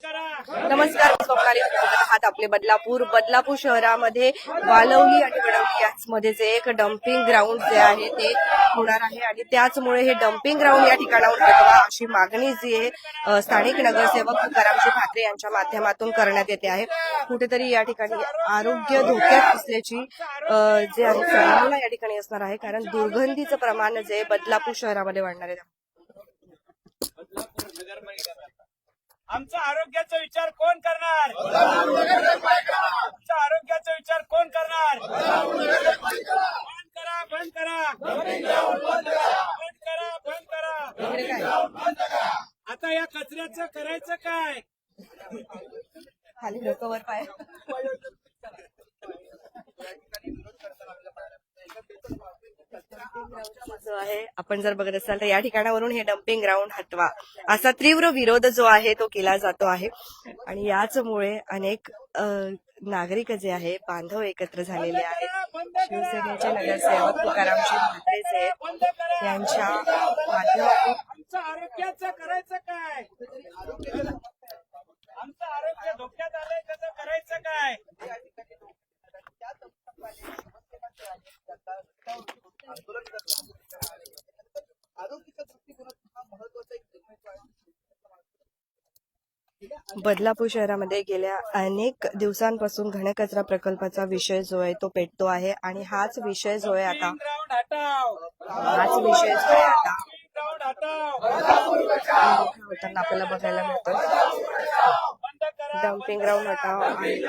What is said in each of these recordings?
नमस्कार, मी स्वप्नाली आहात आपले बदलापूर शहरामध्ये वालवली आणि वडवली याचमध्ये जे एक डम्पिंग ग्राउंड जे आहे ते होणार आहे आणि त्याचमुळे हे डम्पिंग ग्राउंड या ठिकाणावर हटवा अशी मागणी जी आहे स्थानिक नगरसेवक तुकारामजी म्हात्रे यांच्या माध्यमातून करण्यात येते आहे। कुठेतरी या ठिकाणी आरोग्य धोक्यात असल्याची जे आहे संभावना या ठिकाणी असणार आहे, कारण दुर्गंधीचं प्रमाण जे बदलापूर शहरामध्ये वाढणार आहे। आमचा आरोग्याचा विचार कोण करणार? आमच्या आरोग्याचा विचार कोण करणार? बंद करा आता या कचऱ्याचं करायचं काय? खाली डोकं वर पाय जो आहे आपण जर बघत असाल तर या ठिकाणावरून हे डम्पिंग ग्राउंड हटवा असा तीव्र विरोध जो आहे तो केला जातो आहे आणि याचमुळे अनेक नागरिक जे आहे बांधव एकत्र झालेले आहेत। शिवसेनेचे नगरसेवक तुकारामजी म्हात्रे जे यांच्या माध्यमातून आमच्या आरोग्याचं करायचं काय? आमचं आरोग्य धोक्यात आलंय त्याचं करायचं काय? बदलापूर शहरामध्ये गेल्या अनेक दिवसांपासून घनकचरा प्रकल्पाचा विषय जो आहे तो पेटतो आहे आणि हाच विषय जो आहे आता होताना आपल्याला बघायला मिळतो। डम्पिंग ग्राउंड हटाव आणि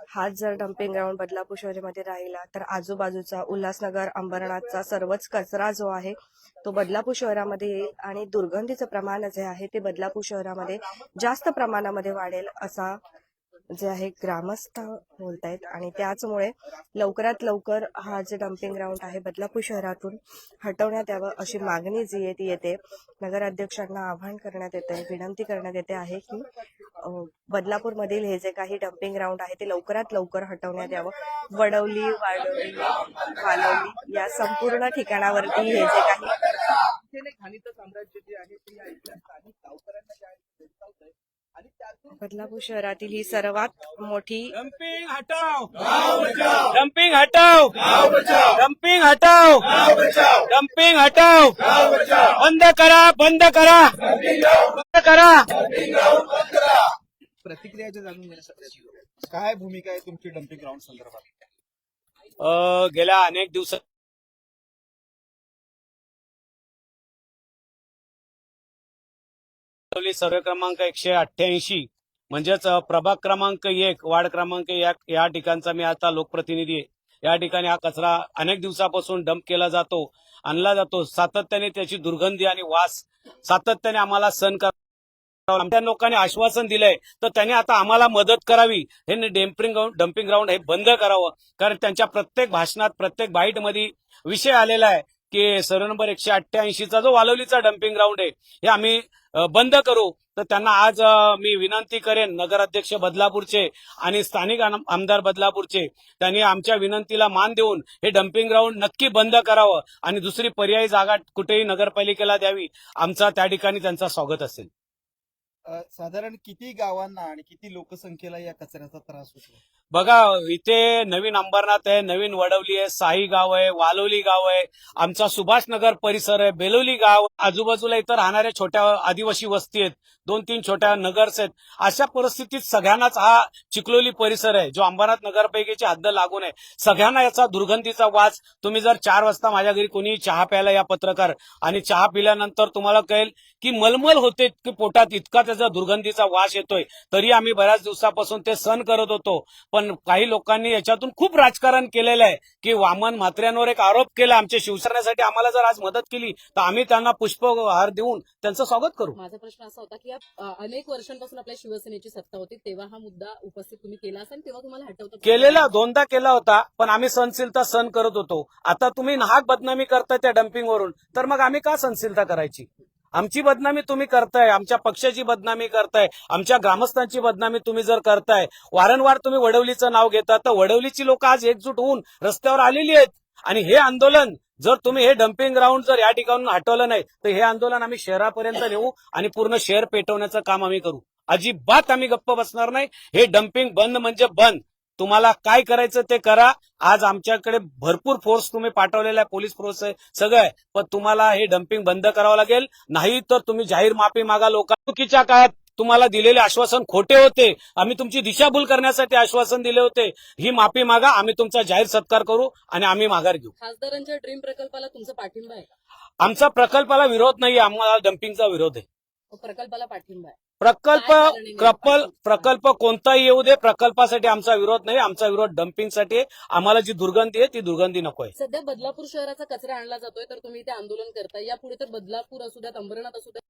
हाच जर डम्पिंग ग्राउंड बदलापूर शहरामध्ये राहिला तर आजूबाजूचा उल्हासनगर अंबरनाथचा सर्वच कचरा जो आहे तो बदलापूर शहरामध्ये येईल आणि दुर्गंधीचं प्रमाण जे आहे ते बदलापूर शहरामध्ये जास्त प्रमाणामध्ये वाढेल असा जे आहे ग्रामस्थ बोलतायत आणि त्याचमुळे लवकरात लवकर हा जे डम्पिंग ग्राउंड आहे बदलापूर शहरातून हटवण्यात यावं अशी मागणी जी आहे ती येते। नगराध्यक्षांना आवाहन करण्यात येते, विनंती करण्यात येते आहे की बदलापूर मधील हे जे काही डम्पिंग ग्राउंड आहे ते लवकरात लवकर हटवण्यात यावं। वडवली वालवली या संपूर्ण ठिकाणावरती हे जे काही साम्राज्य जे आहे ते या स्थानिक गावकऱ्यांना जे आहे बदलापूर शहरातील ही सर्वात मोठी डम्पिंग हटाओ, डम्पिंग हटाओ, डम्पिंग हटाओ, डम्पिंग हटाओ, बंद करा, बंद करा, बंद करा। प्रतिक्रिया जाणून घेण्यासाठी काय भूमिका आहे तुमची डम्पिंग ग्राउंड संदर्भात? गेल्या अनेक दिवसात सर्वे क्रमांक 188 म्हणजेच प्रभाग क्रमांक 1 वार्ड क्रमांक 1 या ठिकाणचा मी आता लोकप्रतिनिधी आहे। या ठिकाणी हा कचरा अनेक दिवसापासून डंप केला जातो, आणला जातो, सातत्याने त्याची दुर्गंधी आणि वास सातत्याने आम्हाला सहन करावा। आमच्या लोकांनी आश्वासन दिलंय तर त्यांनी आता आम्हाला मदत करावी। हे डम्पिंग ग्राउंड हे बंद करावं, कारण त्यांच्या प्रत्येक भाषणात प्रत्येक बाईटमध्ये विषय आलेला आहे की सर्व नंबर 188चा जो वालवलीचा डम्पिंग ग्राउंड आहे हे आम्ही बंद करू। तर त्यांना आज मी विनंती करेन, नगराध्यक्ष बदलापूरचे आणि स्थानिक आमदार बदलापूरचे, त्यांनी आमच्या विनंतीला मान देऊन हे डम्पिंग ग्राउंड नक्की बंद करावं आणि दुसरी पर्यायी जागा कुठेही नगरपालिकेला द्यावी। आमचा त्या ठिकाणी त्यांचा स्वागत असेल। साधारण किती गावांना आणि किती लोकसंख्येला या कचऱ्याचा त्रास होतो? बघा, इथे नवीन अंबरनाथ आहे, नवीन वडवली आहे, साई गाव आहे, वालोली गाव आहे, आमचा सुभाषनगर परिसर आहे, बेलोली गाव, आजूबाजूला इतर राहणाऱ्या छोट्या आदिवासी वस्ती आहेत, 2-3 छोट्या नगर्स आहेत। अशा परिस्थितीत सगळ्यांनाच हा चिखलोली परिसर आहे जो अंबरनाथ नगरपालिकेची हद्द लागून आहे, सगळ्यांना याचा दुर्गंधीचा वास। तुम्ही जर 4 वाजता माझ्या घरी कोणी चहा प्यायला या पत्रकार, आणि चहा पिल्यानंतर तुम्हाला कळेल की मलमल होते की पोटात, इतका त्याचा दुर्गंधीचा वास येतोय। तरी आम्ही बऱ्याच दिवसापासून ते सहन करत होतो, पण काही लोकांनी याच्यातून खूप राजकारण केलेलं आहे की वामन म्हात्र्यांवर एक आरोप केला। आमच्या शिवसेनेसाठी आम्हाला जर आज मदत केली तर आम्ही त्यांना पुष्पहार देऊन त्यांचं स्वागत करू। माझा प्रश्न असा होता की अनेक वर्षांपासून आपल्या शिवसेनेची सत्ता होती, तेव्हा हा मुद्दा उपस्थित तुम्ही केला असेल, तेव्हा तुम्हाला हटवता केलेला 2दा केला होता, पण आम्ही सहनशीलता सहन करत होतो। आता तुम्ही नाहक बदनामी करताय त्या डम्पिंगवरून, तर मग आम्ही का सहनशीलता करायची? आमची बदनामी तुम्ही करताय, आमच्या पक्षाची बदनामी करताय, आमच्या ग्रामस्थांची बदनामी तुम्ही जर करताय, वारंवार तुम्ही वडवलीचं नाव घेता, तर वडवलीची लोक आज एकजूट होऊन रस्त्यावर आलेली आहेत आणि हे आंदोलन जर तुम्ही हे डम्पिंग ग्राउंड जर या ठिकाणून हटवलं नाही तर हे आंदोलन आम्ही शहरापर्यंत नेऊ आणि पूर्ण शहर पेटवण्याचं काम आम्ही करू. अजिबात आम्ही गप्प बसणार नाही. हे डम्पिंग बंद म्हणजे बंद. तुम्हाला काय करायचं ते करा. आज आमच्याकडे भरपूर फोर्स तुम्ही पाठवलेला आहे, पोलीस फोर्स आहे, सगळं आहे, पण तुम्हाला हे डम्पिंग बंद करावं लागेल. नाही तर तुम्ही जाहीर माफी मागा. लोकांच्या काळात तुम्हाला दिलेले आश्वासन खोटे होते. आम्ही तुमची दिशाभूल करण्यासाठी आश्वासन दिले होते. ही माफी मागा. आम्ही तुमचा जाहीर सत्कार करू आणि आम्ही माघार घेऊ. खासदारांच्या ड्रीम प्रकल्पाला तुमचा पाठिंबा आहे का? आमचा प्रकल्पाला विरोध नाही, आम्हाला डम्पिंगचा विरोध आहे. प्रकल्पाला पाठिंबा आहे. प्रकल्प काय कारण आहे प्रकल्प प्रकल्प कोणताही येऊ दे, प्रकल्पासाठी आमचा विरोध नाही. आमचा विरोध डम्पिंगसाठी आहे. आम्हाला जी दुर्गंधी आहे ती दुर्गंधी नको आहे. सध्या बदलापूर शहराचा कचरा आणला जातोय तर तुम्ही इथे आंदोलन करताय. यापुढे तर बदलापूर असू द्यात, अंबरनाथ असू द्यात,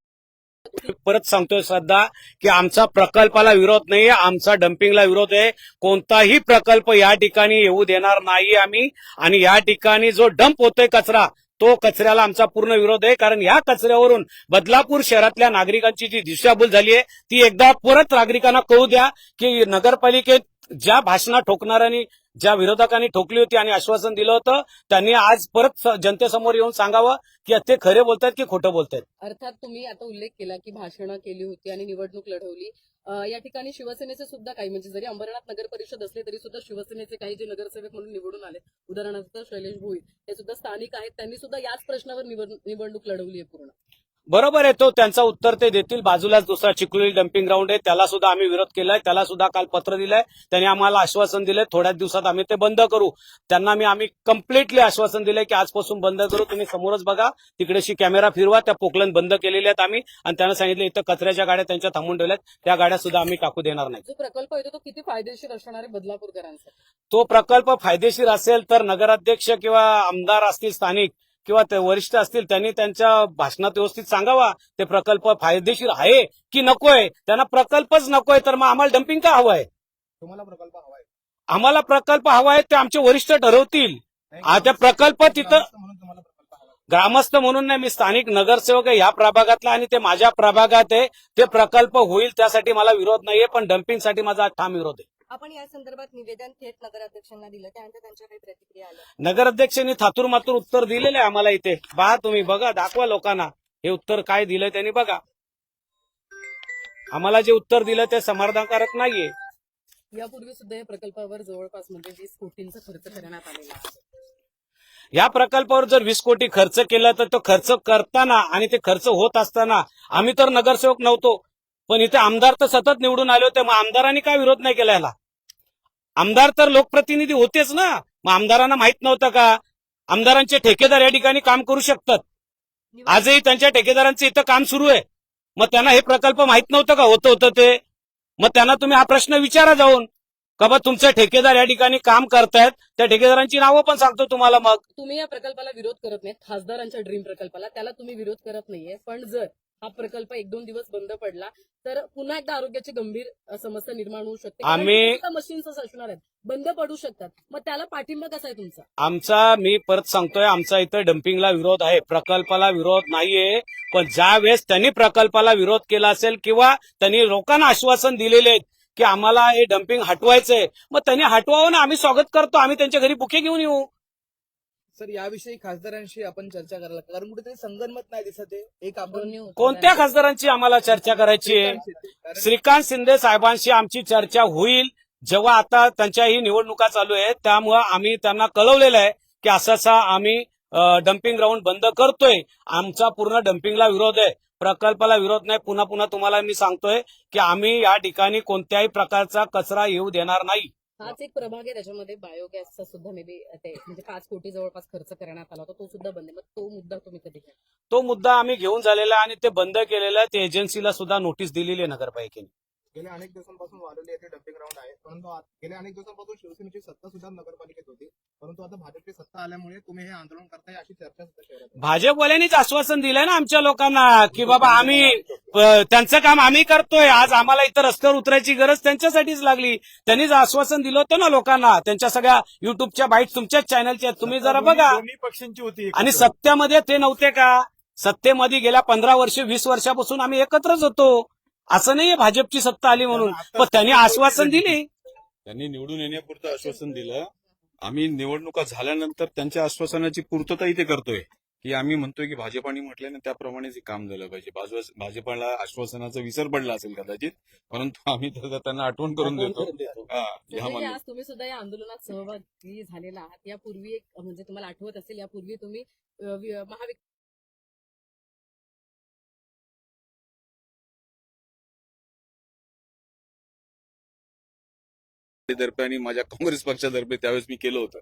परत सांगतोय श्रद्धा की आमचा प्रकल्पाला विरोध नाही, आमचा डम्पिंगला विरोध आहे. कोणताही प्रकल्प या ठिकाणी येऊ देणार नाही आम्ही. आणि या ठिकाणी जो डंप होतोय कचरा, तो कचऱ्याला आमचा पूर्ण विरोध आहे. कारण या कचऱ्यावरून बदलापूर शहरातल्या नागरिकांची जी दिशाभूल झाली आहे ती एकदा परत नागरिकांना कळू द्या की नगरपालिकेत ज्या भाषणं ठोकणाऱ्यांनी, ज्या विरोधकांनी ठोकली होती आणि आश्वासन दिलं होतं, त्यांनी आज परत जनतेसमोर येऊन सांगावं की ते खरे बोलतायत की खोटं बोलतायत. अर्थात तुम्ही आता उल्लेख केला की भाषणं केली होती आणि निवडणूक लढवली. या ठिकाणी शिवसेनेचे सुद्धा काही, म्हणजे जरी अंबरनाथ नगर परिषद असले तरी सुद्धा शिवसेनेचे काही जे नगरसेवक म्हणून निवडून आले, उदाहरणार्थ शैलेश भोईर, हे सुद्धा स्थानिक आहेत. त्यांनी सुद्धा याच प्रश्नावर निवडणूक लढवली आहे पूर्ण. बरोबर आहे, तो त्यांचा उत्तर ते देतील. बाजूलाच दुसरा चिखली डम्पिंग ग्राउंड आहे, त्याला सुद्धा आम्ही विरोध केलाय. त्याला सुद्धा काल पत्र दिलंय. त्यांनी आम्हाला आश्वासन दिलंय थोड्याच दिवसात आम्ही ते बंद करू. त्यांना आम्ही कम्प्लिटली आश्वासन दिलंय की आजपासून बंद करू. तुम्ही समोरच बघा, तिकडेशी कॅमेरा फिरवा. त्या पोकलन बंद केलेल्या आहेत आम्ही. आणि त्यांना सांगितलं इथं कचऱ्याच्या गाड्या त्यांच्या थांबून ठेवल्यात, त्या गाड्या सुद्धा आम्ही टाकू देणार नाही. जो प्रकल्प येतो तो किती फायदेशीर असणार आहे बदलापूरकरांसाठी? तो प्रकल्प फायदेशीर असेल तर नगराध्यक्ष किंवा आमदार असतील स्थानिक किंवा ते वरिष्ठ असतील, त्यांनी त्यांच्या भाषणात व्यवस्थित सांगावा ते प्रकल्प फायदेशीर आहे की नकोय. त्यांना प्रकल्पच नकोय तर मग आम्हाला डम्पिंग का हवंय? तुम्हाला प्रकल्प हवाय? आम्हाला प्रकल्प हवाय ते आमचे वरिष्ठ ठरवतील. त्या प्रकल्प तिथं म्हणून तुम्हाला प्रकल्प हवाय? ग्रामस्थ म्हणून नाही, मी स्थानिक नगरसेवक आहे या प्रभागातला आणि ते माझ्या प्रभागात आहे. ते प्रकल्प होईल त्यासाठी मला विरोध नाहीये, पण डम्पिंगसाठी माझा ठाम विरोध आहे. आपण या संदर्भात निवेदन थेट नगराध्यक्षांना दिलं, त्यानंतर त्यांच्या काही प्रतिक्रिया आल्या? नगराध्यक्षांनी थातूर मातूर उत्तर दिलेलं आहे आम्हाला. इथे पहा तुम्ही, बघा, दाखवा लोकांना हे उत्तर काय दिलंय त्यांनी. बघा, आम्हाला जे उत्तर दिलं ते समाधानकारक नाहीये. यापूर्वी सुद्धा या प्रकल्पावर जवळपास म्हणजे 20 कोटींचा खर्च करण्यात आलेला आहे. या प्रकल्पावर जर 20 कोटी खर्च केला तर तो खर्च करताना आणि ते खर्च होत असताना आम्ही तर नगरसेवक नव्हतो, पण इथे आमदार तर सतत निवडून आले होते. मग आमदारांनी काय विरोध नाही केला याला? आमदार तर लोकप्रतिनिधी होतेच ना. मग आमदारांना माहित नव्हतं का आमदारांचे ठेकेदार या ठिकाणी काम करू शकतात? आजही त्यांच्या ठेकेदारांचं इथं काम सुरू आहे. मग त्यांना हे प्रकल्प माहित नव्हतं का होतं ते? मग त्यांना तुम्ही हा प्रश्न विचारा जाऊन का बा तुमचे ठेकेदार या ठिकाणी काम करतायत, त्या ठेकेदारांची नावं पण सांगतो तुम्हाला. मग तुम्ही या प्रकल्पाला विरोध करत नाही, खासदारांच्या ड्रीम प्रकल्पाला, त्याला तुम्ही विरोध करत नाहीये. पण जर हा प्रकल्प 1-2 दिवस बंद पडला तर पुन्हा एकदा आरोग्याची गंभीर समस्या निर्माण होऊ शकते. मशीन्स असणार आहेत, बंद पडू शकतात. मग त्याला पाठिंबा कसा आहे तुमचा? मी परत सांगतोय, आमचा इथं डम्पिंगला विरोध आहे, प्रकल्पाला विरोध नाहीये. पण ज्या वेळेस त्यांनी प्रकल्पाला विरोध केला असेल किंवा त्यांनी लोकांना आश्वासन दिलेले आहेत की आम्हाला हे डम्पिंग हटवायचंय, मग त्यांनी हटवावं ना. आम्ही स्वागत करतो. आम्ही त्यांच्या घरी बुके घेऊन येऊ. सर, याविषयी खासदारांशी आपण चर्चा करायला, कारण कुठेतरी संगनमत नाही दिसत आहे. एक आपण कोणत्या खासदारांची आम्हाला चर्चा करायची आहे? श्रीकांत शिंदे साहेबांशी आमची चर्चा होईल जेव्हा आता त्यांच्याही निवडणुका चालू आहेत. त्यामुळे आम्ही त्यांना कळवलेलं आहे की असा आम्ही डम्पिंग ग्राउंड बंद करतोय. आमचा पूर्ण डम्पिंगला विरोध आहे, प्रकल्पाला विरोध नाही. पुन्हा पुन्हा तुम्हाला मी सांगतोय की आम्ही या ठिकाणी कोणत्याही प्रकारचा कचरा येऊ देणार नाही. हाच एक प्रभाग आहे त्याच्यामध्ये बायोगॅसचा सुद्धा मे बी ते म्हणजे 5 कोटी जवळपास खर्च करण्यात आला होता, तो सुद्धा बंद आहे. मग तो मुद्दा तुम्ही कधी घ्या? तो मुद्दा आम्ही घेऊन झालेला आहे आणि ते बंद केलेलं आहे. ते एजन्सीला सुद्धा नोटीस दिलेली आहे नगरपालिकेने. गेल्या अनेक दिवसांपासून वाढवले येथे डम्पिंग ग्राउंड आहे, परंतु गेल्या अनेक दिवसांपासून शिवसेनेची सत्ता सुद्धा नगरपालिकेत होती, परंतु आता भाजपची सत्ता आल्यामुळे तुम्ही हे आंदोलन करताय अशी चर्चा सुद्धा शहरात आहे. भाजपवाल्यांनीच आश्वासन दिलंय ना आमच्या लोकांना की बाबा आम्ही त्यांचं काम आम्ही करतोय. आज आम्हाला इथं रस्त्यावर उतरायची गरज त्यांच्यासाठीच लागली. त्यांनीच आश्वासन दिलं होतं ना लोकांना. त्यांच्या सगळ्या युट्यूबच्या बाईट तुमच्याच चॅनलच्या, तुम्ही जरा बघा. दोन्ही पक्षांची होती आणि सत्तेमध्ये ते नव्हते का? सत्तेमध्ये गेल्या 15 वर्ष 20 वर्षापासून आम्ही एकत्रच होतो. असं नाहीये भाजपची सत्ता आली म्हणून, पण त्यांनी आश्वासन दिली. त्यांनी निवडून येण्यापुरतं आश्वासन दिलं. आम्ही निवडणुका झाल्यानंतर त्यांच्या आश्वासनाची पूर्तता इथे करतोय की आम्ही म्हणतोय की भाजपाने म्हटलंय ना त्याप्रमाणेच हे काम झालं पाहिजे. भाजपाला आश्वासनाचा विसर पडला असेल कदाचित, परंतु आम्ही तर त्यांना आठवण करून देतो. हा, संजय ह्या जी, मान- आज तुम्ही सुद्धा या आंदोलनात सहभागी झालेला आहात. यापूर्वी एक म्हणजे तुम्हाला आठवत असेल, यापूर्वी तुम्ही महाविकास तर्फे आणि माझ्या काँग्रेस पक्षातर्फे त्यावेळेस मी केलं होतं.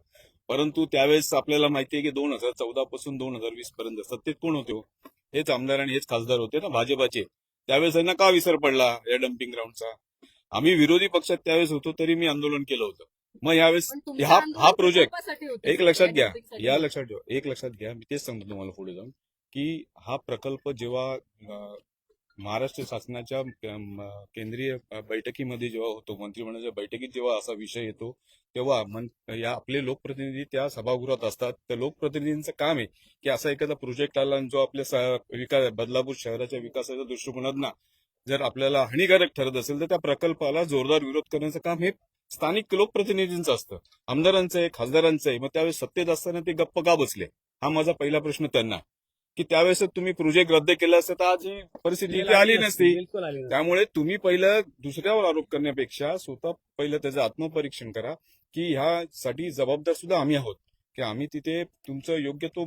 परंतु त्यावेळेस आपल्याला माहिती आहे की 2014 पासून 2020 पर्यंत सत्तेत कोण होते हो? हेच आमदार आणि हेच खासदार होते ना भाजपाचे. त्यावेळेस यांना का विसर पडला या डम्पिंग ग्राउंडचा? आम्ही विरोधी पक्षात त्यावेळेस होतो तरी मी आंदोलन केलं होतं. मग यावेळेस पण तुमचं हा आंदोलन प्रोजेक्ट प्रकल्पासाठी होतं. एक लक्षात या घ्या, dumpingसाठी या नव्हतं. लक्षात ठेवा, एक लक्षात घ्या. मी तेच सांगतो तुम्हाला पुढे जाऊन की हा प्रकल्प जेव्हा महाराष्ट्र शासनाच्या केंद्रीय बैठकीमध्ये जेव्हा होतो, मंत्रिमंडळाच्या बैठकीत जेव्हा असा विषय येतो, तेव्हा या आपले लोकप्रतिनिधी त्या सभागृहात असतात. त्या लोकप्रतिनिधींचं काम आहे की असा एखादा प्रोजेक्ट आला आणि जो आपल्या बदलापूर शहराच्या विकासाच्या दृष्टिकोनात जर आपल्याला हानिकारक ठरत असेल तर त्या प्रकल्पाला जोरदार विरोध करण्याचं काम हे स्थानिक लोकप्रतिनिधींचं असतं, आमदारांचं आहे, खासदारांचं आहे. मग त्यावेळेस सत्तेत असताना ते गप्प का बसले? हा माझा पहिला प्रश्न त्यांना, की त्यावेळेस तुम्ही प्रोजेक्ट रद्द केला असता तर आज ही परिस्थिती इथे आली नसती. बिलकुल आली नसती. त्यामुळे तुम्ही पहिलं दुसऱ्यावर आरोप करण्यापेक्षा स्वतः पहिलं त्याचं आत्मपरीक्षण करा की ह्यासाठी जबाबदार सुद्धा आम्ही आहोत, की आम्ही तिथे तुमचं योग्य तो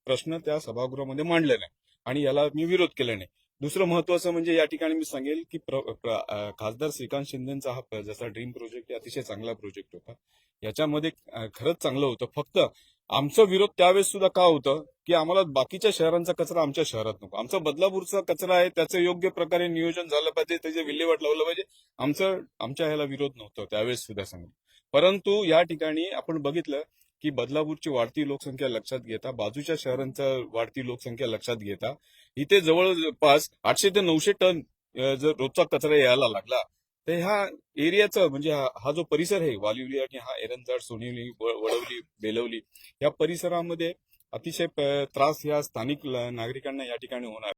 प्रश्न त्या सभागृहामध्ये मांडला नाही आणि याला मी विरोध केला नाही. दुसरं महत्वाचं म्हणजे या ठिकाणी मी सांगेल की खासदार श्रीकांत शिंदेचा हा जसा ड्रीम प्रोजेक्ट अतिशय चांगला प्रोजेक्ट होता. याच्यामध्ये खरंच चांगलं होतं. फक्त आमचा विरोध त्यावेळेस सुद्धा का होतं की आम्हाला बाकीच्या शहरांचा कचरा आमच्या शहरात नको. आमचा बदलापूरचा कचरा आहे त्याचं योग्य प्रकारे नियोजन झालं पाहिजे, त्याचे विल्हेवाट लावलं पाहिजे. आमच्या ह्याला विरोध नव्हता त्यावेळेस सुद्धा सांगेल. परंतु या ठिकाणी आपण बघितलं की बदलापूरची वाढती लोकसंख्या लक्षात घेता, बाजूच्या शहरांचा वाढती लोकसंख्या लक्षात घेता इथे जवळपास 800 ते 900 टन जर रोजचा कचरा यायला लागला तर ह्या एरियाचा म्हणजे हा जो परिसर आहे वालिवली आणि हा एरंजाड, सोनिवली, वडवली, बेलवली या परिसरामध्ये अतिशय त्रास या स्थानिक नागरिकांना या ठिकाणी होणार.